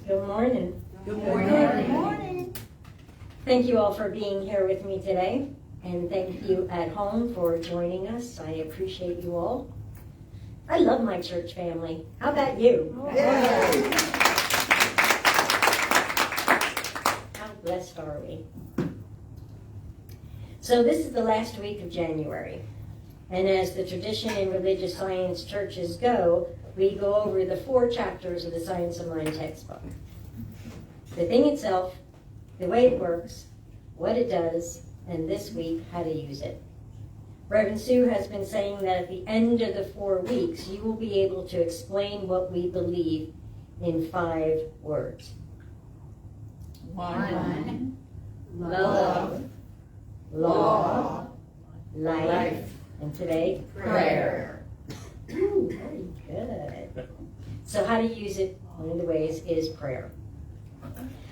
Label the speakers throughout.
Speaker 1: Good morning.
Speaker 2: Good morning.
Speaker 3: Good morning.
Speaker 1: Thank you all for being here with me today, and thank you at home for joining us. I appreciate you all. I love my church family. How about you?
Speaker 2: Yay.
Speaker 1: How blessed are we? So this is the last week of January, and as the tradition in religious science churches go, we go over the 4 chapters of the Science of Mind textbook. The thing itself, the way it works, what it does, and this week, how to use it. Reverend Sue has been saying that at the end of the 4 weeks, you will be able to explain what we believe in 5 words.
Speaker 2: 1.
Speaker 1: Love, law, life, and today,
Speaker 2: Prayer.
Speaker 1: Ooh, very good. So how to use it, one of the ways is prayer.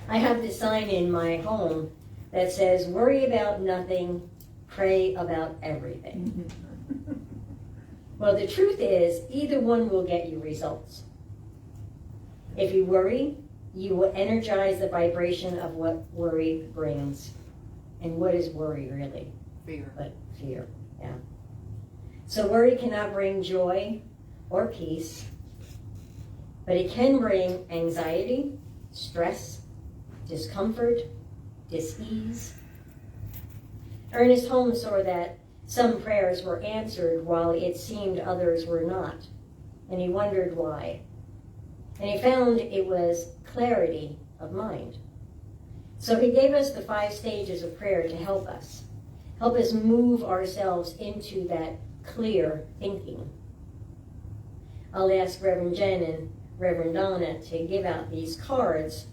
Speaker 1: I have this sign in my home that says, worry about nothing, pray about everything. Well, the truth is, either one will get you results. If you worry, you will energize the vibration of what worry brings. And what is worry really?
Speaker 2: Fear.
Speaker 1: But fear, yeah. So worry cannot bring joy or peace, but it can bring anxiety, stress, discomfort, dis-ease. Ernest Holmes saw that some prayers were answered while it seemed others were not, and he wondered why. And he found it was clarity of mind. So he gave us the 5 stages of prayer to help us move ourselves into that clear thinking. I'll ask Reverend Jen and Reverend Donna to give out these cards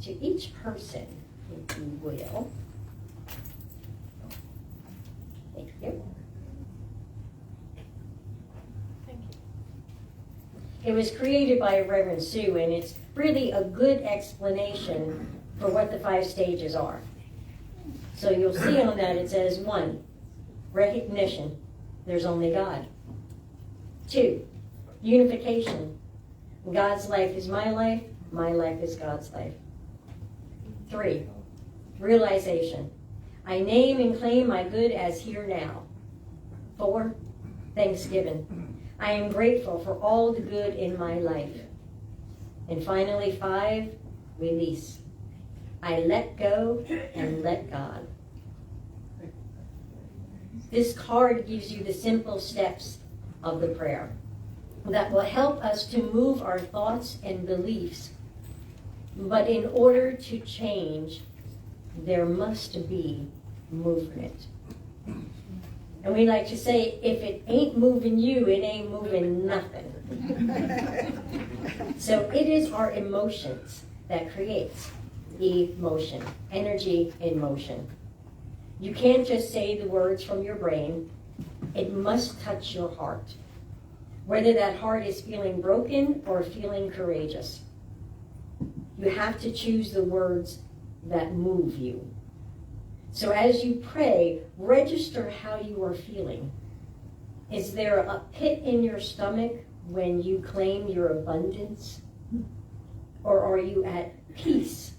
Speaker 1: to each person, if you will. Thank you.
Speaker 2: Thank you.
Speaker 1: It was created by Reverend Sue, and it's really a good explanation for what the 5 stages are. So you'll see on that it says 1, recognition, there's only God. 2, unification, God's life is my life is God's life. 3, realization, I name and claim my good as here now. 4, thanksgiving, I am grateful for all the good in my life. And finally 5, release, I let go and let God. This card gives you the simple steps of the prayer that will help us to move our thoughts and beliefs. But in order to change, there must be movement. And we like to say, if it ain't moving you, it ain't moving nothing. So it is our emotions that creates emotion, energy in motion. You can't just say the words from your brain. It must touch your heart, whether that heart is feeling broken or feeling courageous. You have to choose the words that move you. So as you pray, register how you are feeling. Is there a pit in your stomach when you claim your abundance? Or are you at peace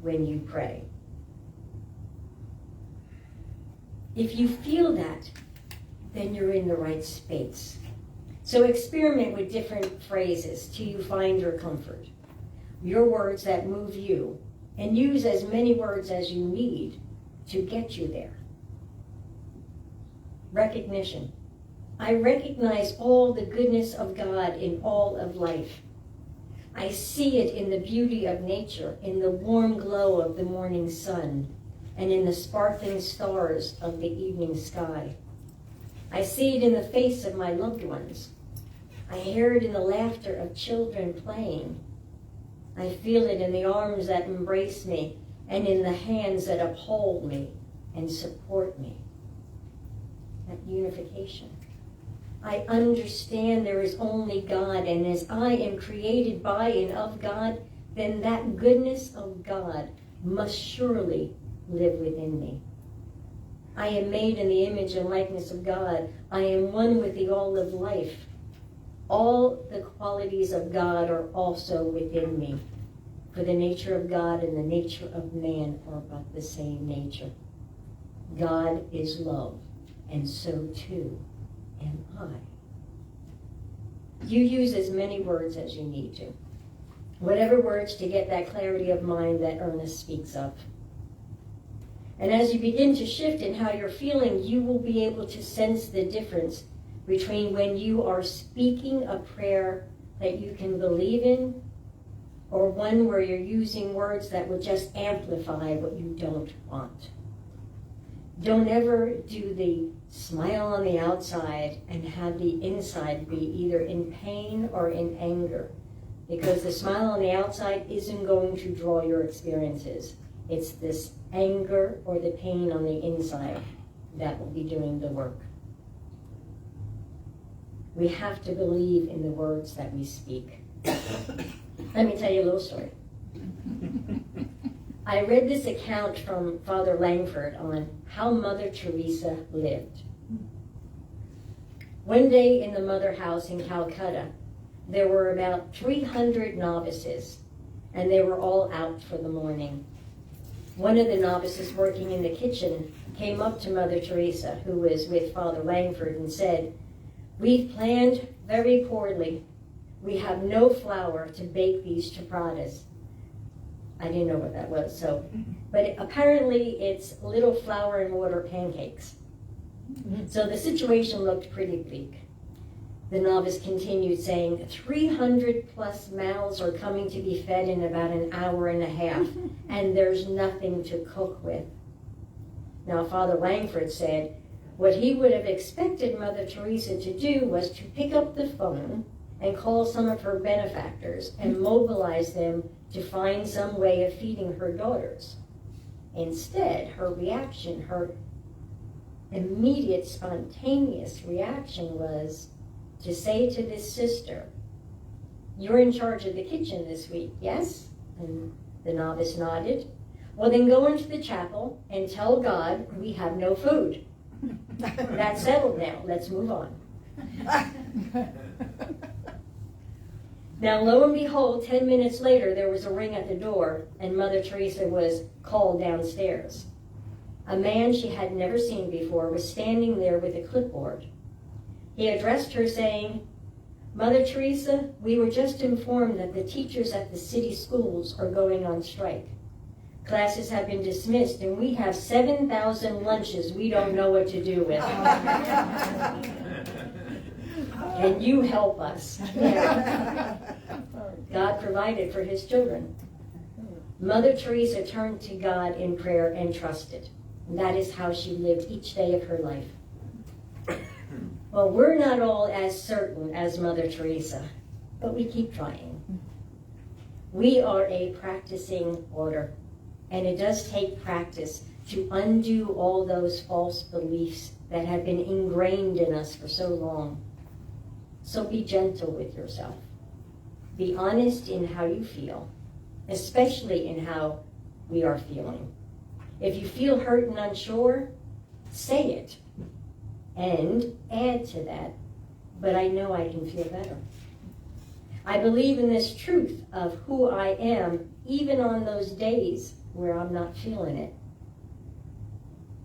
Speaker 1: when you pray? If you feel that, then you're in the right space. So experiment with different phrases till you find your comfort, your words that move you, and use as many words as you need to get you there. Recognition. I recognize all the goodness of God in all of life. I see it in the beauty of nature, in the warm glow of the morning sun, and in the sparkling stars of the evening sky. I see it in the face of my loved ones. I hear it in the laughter of children playing. I feel it in the arms that embrace me and in the hands that uphold me and support me. That unification. I understand there is only God, and as I am created by and of God, then that goodness of God must surely live within me. I am made in the image and likeness of God. I am one with the all of life. All the qualities of God are also within me. For the nature of God and the nature of man are but the same nature. God is love, and so too am I. You use as many words as you need to. Whatever words to get that clarity of mind that Ernest speaks of. And as you begin to shift in how you're feeling, you will be able to sense the difference between when you are speaking a prayer that you can believe in, or one where you're using words that will just amplify what you don't want. Don't ever do the smile on the outside and have the inside be either in pain or in anger, because the smile on the outside isn't going to draw your experiences. It's this anger or the pain on the inside that will be doing the work. We have to believe in the words that we speak. Let me tell you a little story. I read this account from Father Langford on how Mother Teresa lived. One day in the Mother House in Calcutta, there were about 300 novices, and they were all out for the morning. One of the novices working in the kitchen came up to Mother Teresa, who was with Father Langford, and said, "We've planned very poorly. We have no flour to bake these chapratas." I didn't know what that was, but apparently it's little flour and water pancakes. So the situation looked pretty bleak. The novice continued saying, 300 plus mouths are coming to be fed in about an hour and a half, and there's nothing to cook with. Now, Father Langford said, what he would have expected Mother Teresa to do was to pick up the phone and call some of her benefactors and mobilize them to find some way of feeding her daughters. Instead, her reaction, her immediate spontaneous reaction was to say to this sister, "You're in charge of the kitchen this week, yes?" And the novice nodded. "Well, then go into the chapel and tell God we have no food. That's settled now. Let's move on." Now, lo and behold, 10 minutes later, there was a ring at the door, and Mother Teresa was called downstairs. A man she had never seen before was standing there with a clipboard. He addressed her saying, "Mother Teresa, we were just informed that the teachers at the city schools are going on strike. Classes have been dismissed, and we have 7,000 lunches we don't know what to do with. Can you help us?" Yeah. God provided for his children. Mother Teresa turned to God in prayer and trusted. That is how she lived each day of her life. Well, we're not all as certain as Mother Teresa, but we keep trying. We are a practicing order, and it does take practice to undo all those false beliefs that have been ingrained in us for so long. So be gentle with yourself. Be honest in how you feel, especially in how we are feeling. If you feel hurt and unsure, say it. And add to that, but I know I can feel better. I believe in this truth of who I am, even on those days where I'm not feeling it.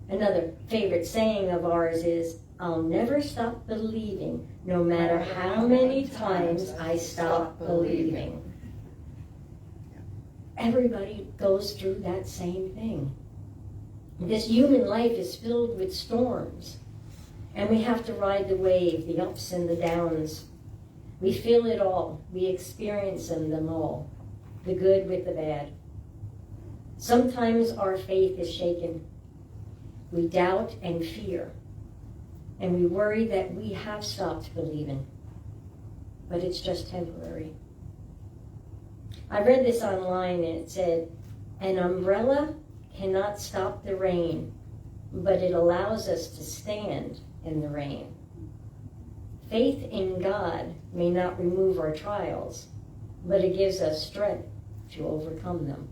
Speaker 1: Another favorite saying of ours is, "I'll never stop believing, no matter how many times I stop believing." Everybody goes through that same thing. This human life is filled with storms, and we have to ride the wave, the ups and the downs. We feel it all. We experience them all, the good with the bad. Sometimes our faith is shaken. We doubt and fear, and we worry that we have stopped believing, but it's just temporary. I read this online, and it said, "An umbrella cannot stop the rain, but it allows us to stand in the rain." Faith in God may not remove our trials, but it gives us strength to overcome them.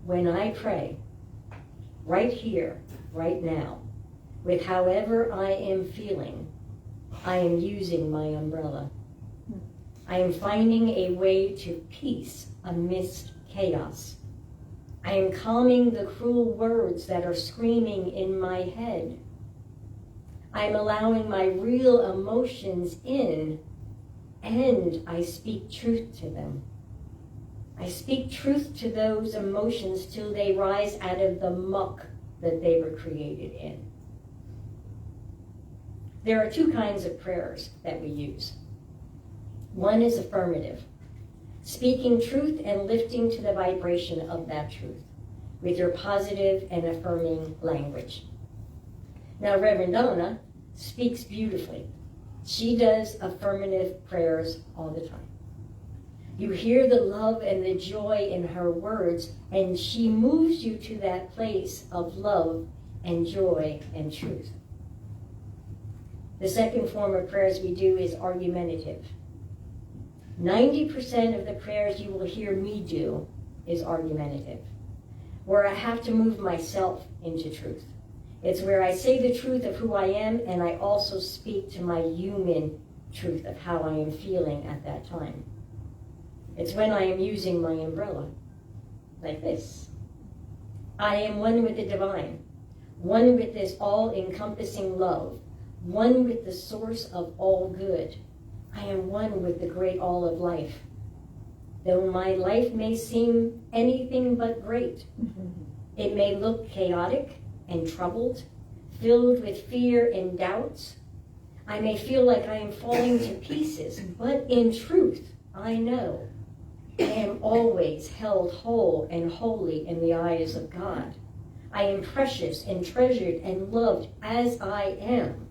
Speaker 1: When I pray, right here, right now, with however I am feeling, I am using my umbrella. I am finding a way to peace amidst chaos. I am calming the cruel words that are screaming in my head. I am allowing my real emotions in, and I speak truth to them. I speak truth to those emotions till they rise out of the muck that they were created in. There are two kinds of prayers that we use. One is affirmative, speaking truth and lifting to the vibration of that truth with your positive and affirming language. Now, Reverend Donna speaks beautifully. She does affirmative prayers all the time. You hear the love and the joy in her words, and she moves you to that place of love and joy and truth. The second form of prayers we do is argumentative. 90% of the prayers you will hear me do is argumentative, where I have to move myself into truth. It's where I say the truth of who I am, and I also speak to my human truth of how I am feeling at that time. It's when I am using my umbrella, like this. I am one with the divine, one with this all-encompassing love, one with the source of all good. I am one with the great all of life. Though my life may seem anything but great, it may look chaotic and troubled, filled with fear and doubts. I may feel like I am falling to pieces, but in truth, I know I am always held whole and holy in the eyes of God. I am precious and treasured and loved as I am.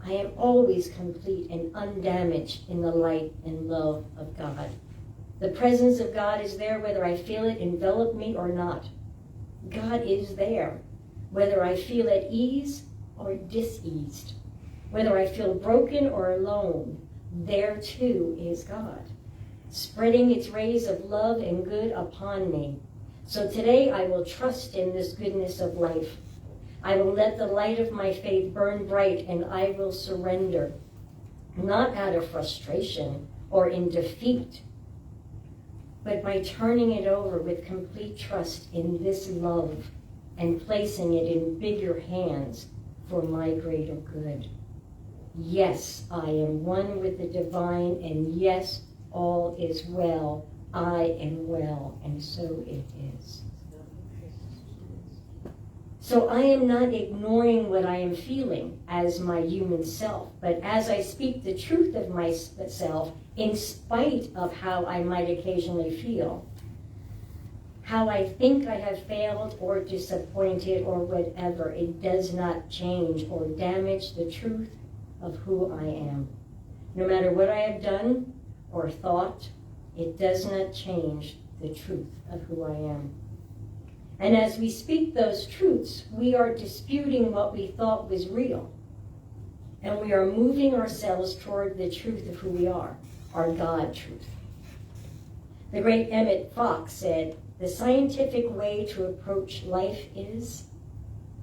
Speaker 1: I am always complete and undamaged in the light and love of God. The presence of God is there whether I feel it envelop me or not. God is there, whether I feel at ease or diseased, whether I feel broken or alone. There too is God, spreading its rays of love and good upon me. So today I will trust in this goodness of life. I will let the light of my faith burn bright, and I will surrender, not out of frustration or in defeat, but by turning it over with complete trust in this love and placing it in bigger hands for my greater good. Yes, I am one with the divine, and yes, all is well. I am well, and so it is. So I am not ignoring what I am feeling as my human self, but as I speak the truth of myself, in spite of how I might occasionally feel, how I think I have failed or disappointed or whatever, it does not change or damage the truth of who I am. No matter what I have done or thought, it does not change the truth of who I am. And as we speak those truths, we are disputing what we thought was real. And we are moving ourselves toward the truth of who we are, our God truth. The great Emmett Fox said, "The scientific way to approach life is,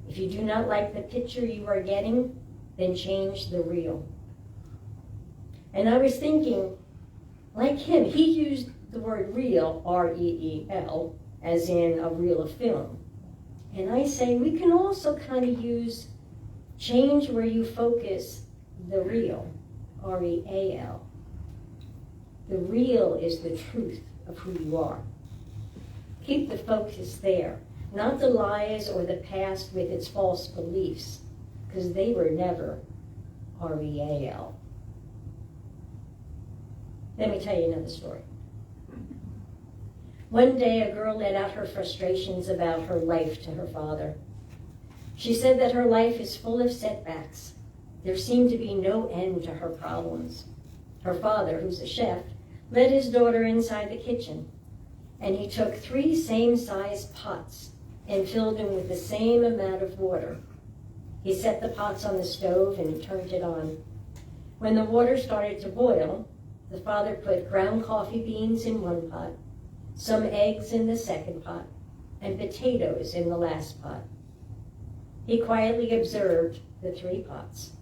Speaker 1: if you do not like the picture you are getting, then change the reel." And I was thinking, like him, he used the word reel, R-E-E-L, as in a reel of film. And I say we can also kind of use change where you focus the real, R-E-A-L. The real is the truth of who you are. Keep the focus there, not the lies or the past with its false beliefs, because they were never R-E-A-L. Let me tell you another story. One day, a girl let out her frustrations about her life to her father. She said that her life is full of setbacks. There seemed to be no end to her problems. Her father, who's a chef, led his daughter inside the kitchen, and he took 3 same-sized pots and filled them with the same amount of water. He set the pots on the stove and turned it on. When the water started to boil, the father put ground coffee beans in one pot, some eggs in the second pot, and potatoes in the last pot. He quietly observed the 3 pots.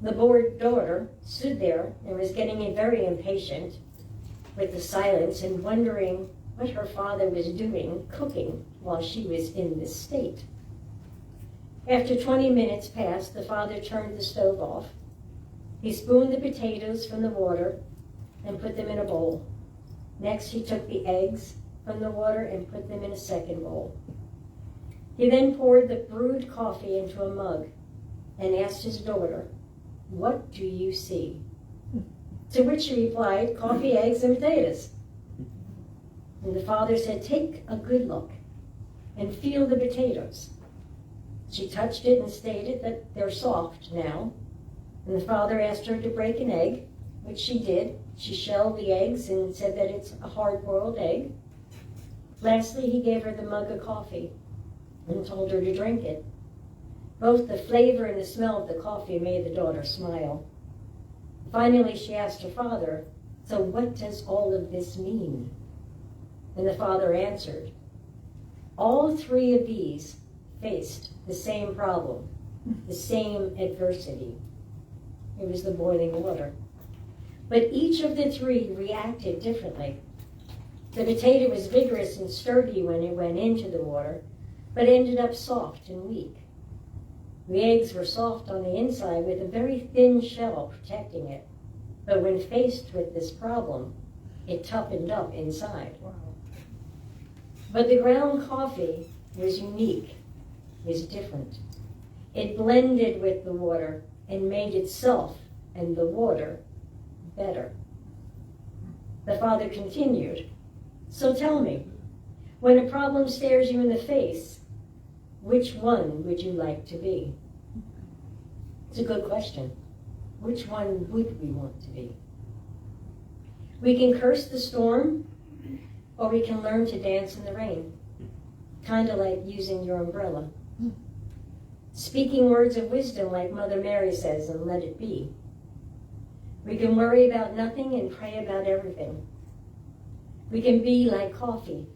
Speaker 1: The bored daughter stood there and was getting very impatient with the silence and wondering what her father was doing, cooking, while she was in this state. After 20 minutes passed, the father turned the stove off. He spooned the potatoes from the water and put them in a bowl. Next, he took the eggs from the water and put them in a second bowl. He then poured the brewed coffee into a mug and asked his daughter, "What do you see?" To which she replied, "Coffee, eggs, and potatoes." And the father said, "Take a good look and feel the potatoes." She touched it and stated that they're soft now. And the father asked her to break an egg, which she did. She shelled the eggs and said that it's a hard-boiled egg. Lastly, he gave her the mug of coffee and told her to drink it. Both the flavor and the smell of the coffee made the daughter smile. Finally, she asked her father, "So what does all of this mean?" And the father answered, "All three of these faced the same problem, the same adversity. It was the boiling water. But each of the three reacted differently. The potato was vigorous and sturdy when it went into the water, but ended up soft and weak. The eggs were soft on the inside with a very thin shell protecting it, but when faced with this problem, it toughened up inside.
Speaker 2: Wow.
Speaker 1: But the ground coffee was unique, was different. It blended with the water and made itself and the water better." The father continued, "So tell me, when a problem stares you in the face, which one would you like to be?" It's a good question. Which one would we want to be? We can curse the storm, or we can learn to dance in the rain, kind of like using your umbrella. Speaking words of wisdom like Mother Mary says, and let it be. We can worry about nothing and pray about everything. We can be like coffee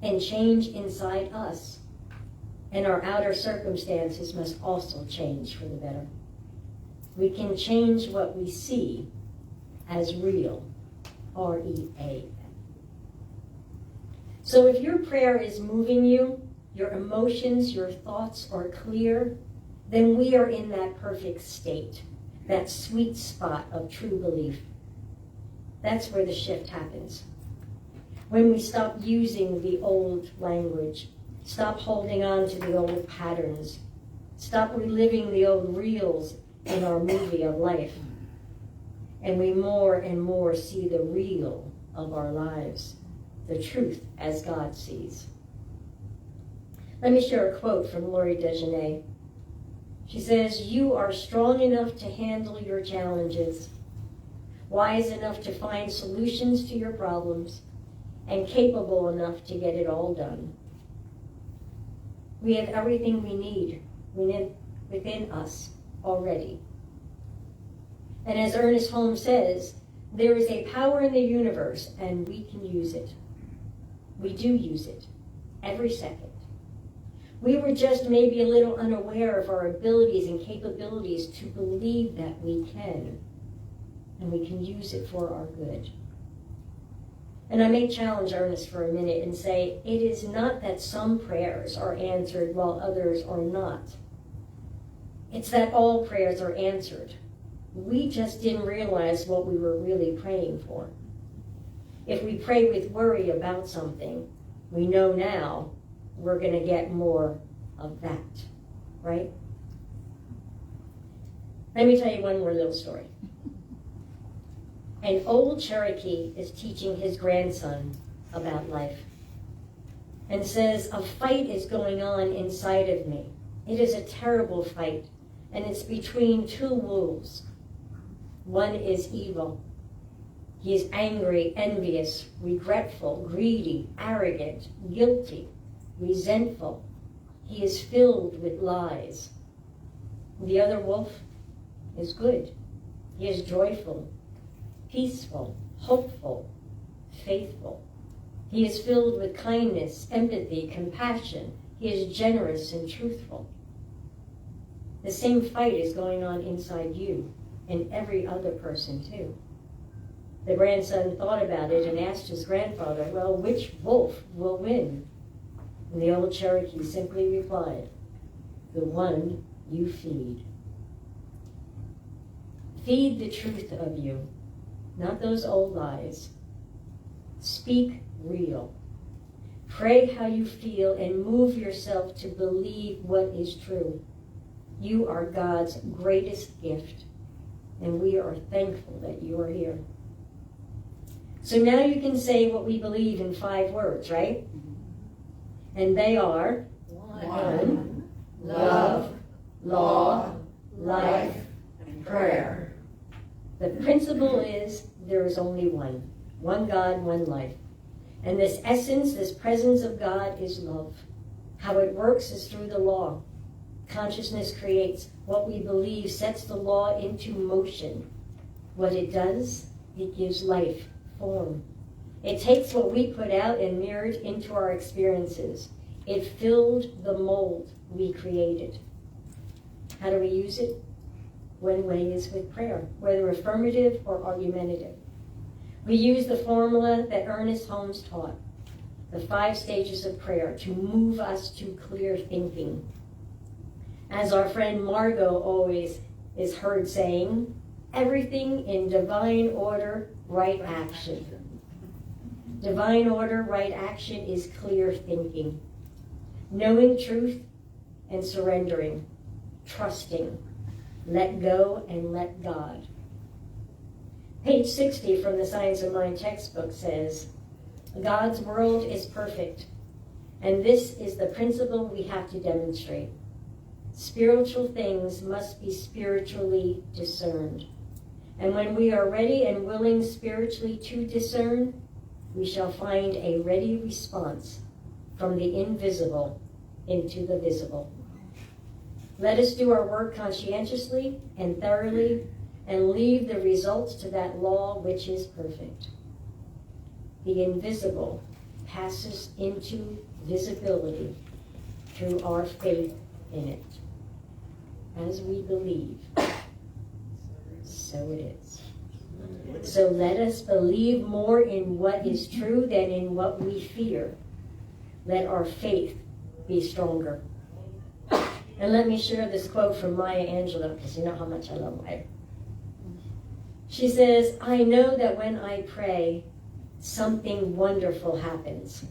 Speaker 1: and change inside us, and our outer circumstances must also change for the better. We can change what we see as real, R-E-A. So if your prayer is moving you, your emotions, your thoughts are clear, then we are in that perfect state, that sweet spot of true belief. That's where the shift happens. When we stop using the old language, stop holding on to the old patterns, stop reliving the old reels in our movie of life, and we more and more see the real of our lives, the truth as God sees. Let me share a quote from Laurie Desjardins. She says, "You are strong enough to handle your challenges, wise enough to find solutions to your problems, and capable enough to get it all done. We have everything we need within us already." And as Ernest Holmes says, there is a power in the universe, and we can use it. We do use it every second. We were just maybe a little unaware of our abilities and capabilities to believe that we can, and we can use it for our good. And I may challenge Ernest for a minute and say, it is not that some prayers are answered while others are not. It's that all prayers are answered. We just didn't realize what we were really praying for. If we pray with worry about something, we know now we're going to get more of that, right? Let me tell you one more little story. An old Cherokee is teaching his grandson about life and says, "A fight is going on inside of me. It is a terrible fight, and it's between two wolves. One is evil. He is angry, envious, regretful, greedy, arrogant, guilty, resentful. He is filled with lies. The other wolf is good. He is joyful, peaceful, hopeful, faithful. He is filled with kindness, empathy, compassion. He is generous and truthful." The same fight is going on inside you and every other person too. The grandson thought about it and asked his grandfather, well, which wolf will win? And the old Cherokee simply replied, the one you feed. Feed the truth of you, not those old lies. Speak real. Pray how you feel and move yourself to believe what is true. You are God's greatest gift, and we are thankful that you are here. So now you can say what we believe in 5 words, right? And they are 1, love, law, life, and prayer. The principle is there is only one. One God, one life. And this essence, this presence of God is love. How it works is through the law. Consciousness creates. What we believe sets the law into motion. What it does, it gives life, form. It takes what we put out and mirrored into our experiences. It filled the mold we created. How do we use it? One way is with prayer, whether affirmative or argumentative. We use the formula that Ernest Holmes taught, the 5 stages of prayer, to move us to clear thinking. As our friend Margot always is heard saying, everything in divine order, right action. Divine order, right action is clear thinking. Knowing truth and surrendering. Trusting. Let go and let God. Page 60 from the Science of Mind textbook says, God's world is perfect, and this is the principle we have to demonstrate. Spiritual things must be spiritually discerned. And when we are ready and willing spiritually to discern, we shall find a ready response from the invisible into the visible. Let us do our work conscientiously and thoroughly and leave the results to that law which is perfect. The invisible passes into visibility through our faith in it. As we believe, so it is. So let us believe more in what is true than in what we fear. Let our faith be stronger. And let me share this quote from Maya Angelou, because you know how much I love Maya. She says, I know that when I pray, something wonderful happens.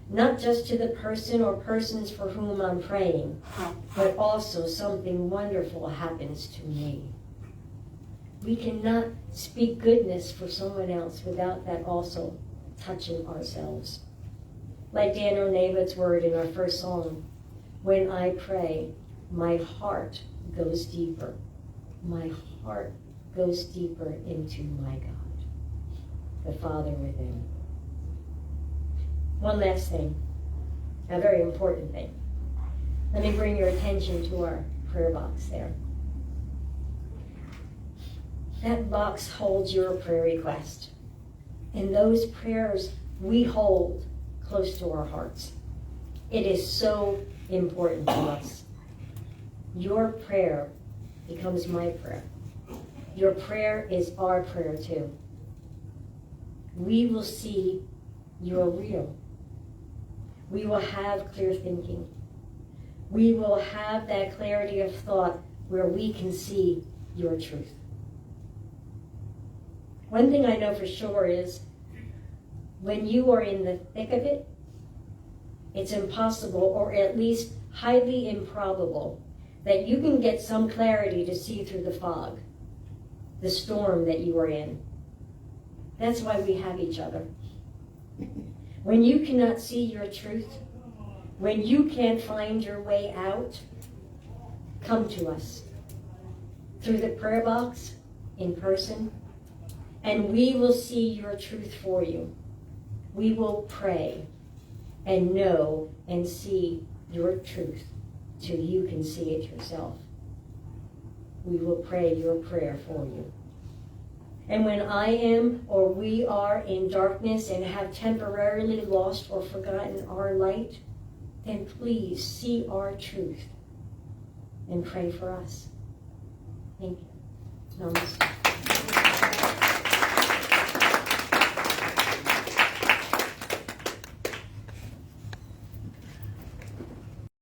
Speaker 1: Not just to the person or persons for whom I'm praying, but also something wonderful happens to me. We cannot speak goodness for someone else without that also touching ourselves. Like Dan O'Neilla's word in our first song, when I pray, my heart goes deeper. My heart goes deeper into my God, the Father within. One last thing, a very important thing. Let me bring your attention to our prayer box there. That box holds your prayer request. And those prayers we hold close to our hearts. It is so important to us. Your prayer becomes my prayer. Your prayer is our prayer too. We will see you're real. We will have clear thinking. We will have that clarity of thought where we can see your truth. One thing I know for sure is when you are in the thick of it, it's impossible, or at least highly improbable, that you can get some clarity to see through the fog, the storm that you are in. That's why we have each other. When you cannot see your truth, when you can't find your way out, come to us through the prayer box, in person, and we will see your truth for you. We will pray and know and see your truth till you can see it yourself. We will pray your prayer for you. And when I am or we are in darkness and have temporarily lost or forgotten our light, then please see our truth and pray for us. Thank you. Namaste.